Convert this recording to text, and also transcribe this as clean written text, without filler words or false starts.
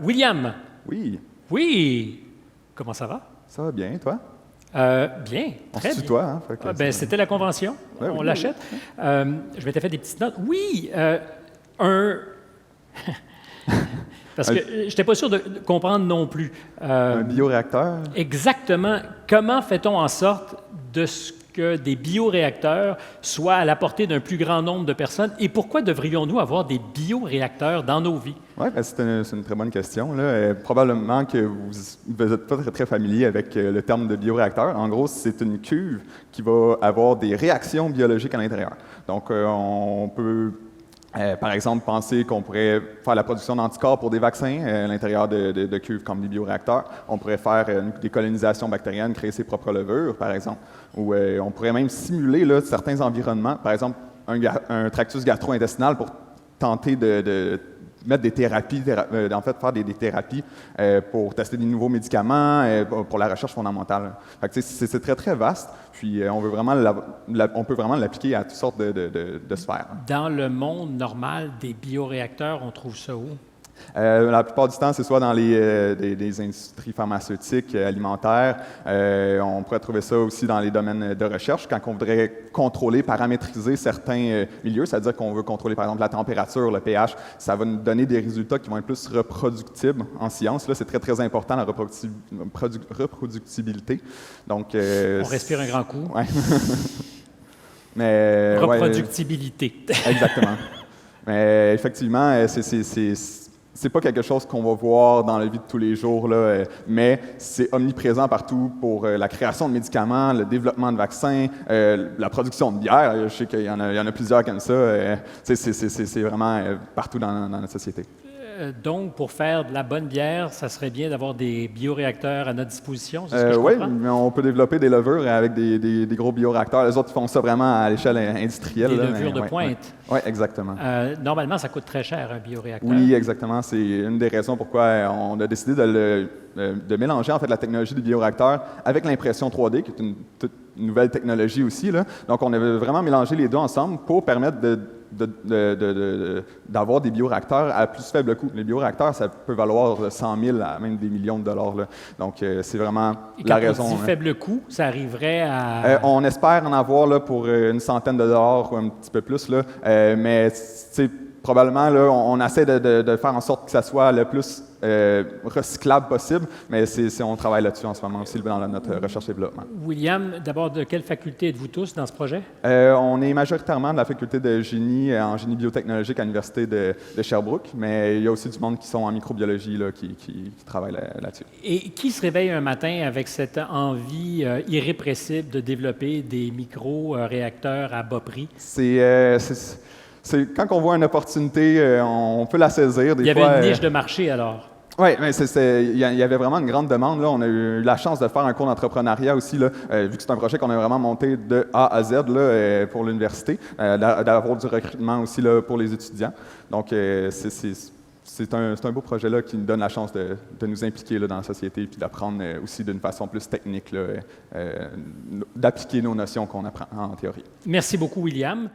William, Oui, oui, comment ça va? ça va bien, toi? Bien, On très se bien. tutoie, hein? Fait que C'était la convention, Ouais, on oui, l'achète. Je m'étais fait des petites notes. Oui, un... Parce que je n'étais pas sûr de comprendre non plus. Un bioréacteur? Exactement, comment fait-on en sorte de ce que des bioréacteurs soient à la portée d'un plus grand nombre de personnes et pourquoi devrions-nous avoir des bioréacteurs dans nos vies? Oui, c'est une très bonne question, là. Probablement que vous n'êtes pas très familier avec le terme de bioréacteur. En gros, c'est une cuve qui va avoir des réactions biologiques à l'intérieur. Donc, on peut par exemple, penser qu'on pourrait faire la production d'anticorps pour des vaccins à l'intérieur de cuves comme des bioréacteurs. On pourrait faire des colonisations bactériennes, créer ses propres levures, par exemple. Ou on pourrait même simuler là, certains environnements, par exemple un tractus gastro-intestinal pour tenter de mettre des thérapies, en fait, faire des thérapies pour tester des nouveaux médicaments, pour la recherche fondamentale. Fait que, c'est très, très vaste, puis on veut vraiment on peut vraiment l'appliquer à toutes sortes de sphères. Dans le monde normal des bioréacteurs, on trouve ça où? La plupart du temps, c'est soit dans des industries pharmaceutiques, alimentaires. On pourrait trouver ça aussi dans les domaines de recherche, quand on voudrait contrôler, paramétriser certains milieux, c'est-à-dire qu'on veut contrôler, par exemple, la température, le pH. Ça va nous donner des résultats qui vont être plus reproductibles en science. Là, c'est très, très important, la reproductibilité. Donc, on respire un grand coup. Ouais. Mais, reproductibilité. Ouais, exactement. Mais effectivement, c'est pas quelque chose qu'on va voir dans la vie de tous les jours, là, mais c'est omniprésent partout pour la création de médicaments, le développement de vaccins, la production de bière. Je sais qu'il y en a plusieurs comme ça. C'est vraiment partout dans notre société. Donc, pour faire de la bonne bière, ça serait bien d'avoir des bioréacteurs à notre disposition, c'est ce que je Oui, comprends? mais on peut développer des levures avec des gros bioréacteurs. Les autres font ça vraiment à l'échelle industrielle. Des là, levures de ouais, pointe. Oui, exactement. Normalement, ça coûte très cher, un bioréacteur. Oui, exactement. C'est une des raisons pourquoi on a décidé de mélanger en fait la technologie du bioréacteur avec l'impression 3D, qui est une toute nouvelle technologie aussi, là. Donc, on avait vraiment mélangé les deux ensemble pour permettre d'avoir des bioréacteurs à plus faible coût. Les bioréacteurs, ça peut valoir 100 000 à même des millions de dollars, là. Donc, c'est vraiment la raison. Et quand on dit faible coût, ça arriverait à... on espère en avoir là, pour une centaine de dollars ou un petit peu plus, là. Mais probablement, là, on essaie de faire en sorte que ça soit le plus recyclable possible, mais on travaille là-dessus en ce moment aussi dans notre recherche et développement. William, d'abord, de quelle faculté êtes-vous tous dans ce projet? On est majoritairement de la faculté de génie, en génie biotechnologique à l'Université de Sherbrooke, mais il y a aussi du monde qui sont en microbiologie là, qui travaillent là-dessus. Et qui se réveille un matin avec cette envie irrépressible de développer des micro-réacteurs à bas prix? Quand on voit une opportunité, on peut la saisir. Il y avait une niche de marché alors? Oui, mais il y avait vraiment une grande demande, là. On a eu la chance de faire un cours d'entrepreneuriat aussi, là, vu que c'est un projet qu'on a vraiment monté de A à Z là, pour l'université, d'avoir du recrutement aussi là, pour les étudiants. Donc, c'est un beau projet là, qui nous donne la chance de nous impliquer là, dans la société et d'apprendre aussi d'une façon plus technique, d'appliquer nos notions qu'on apprend en théorie. Merci beaucoup, William.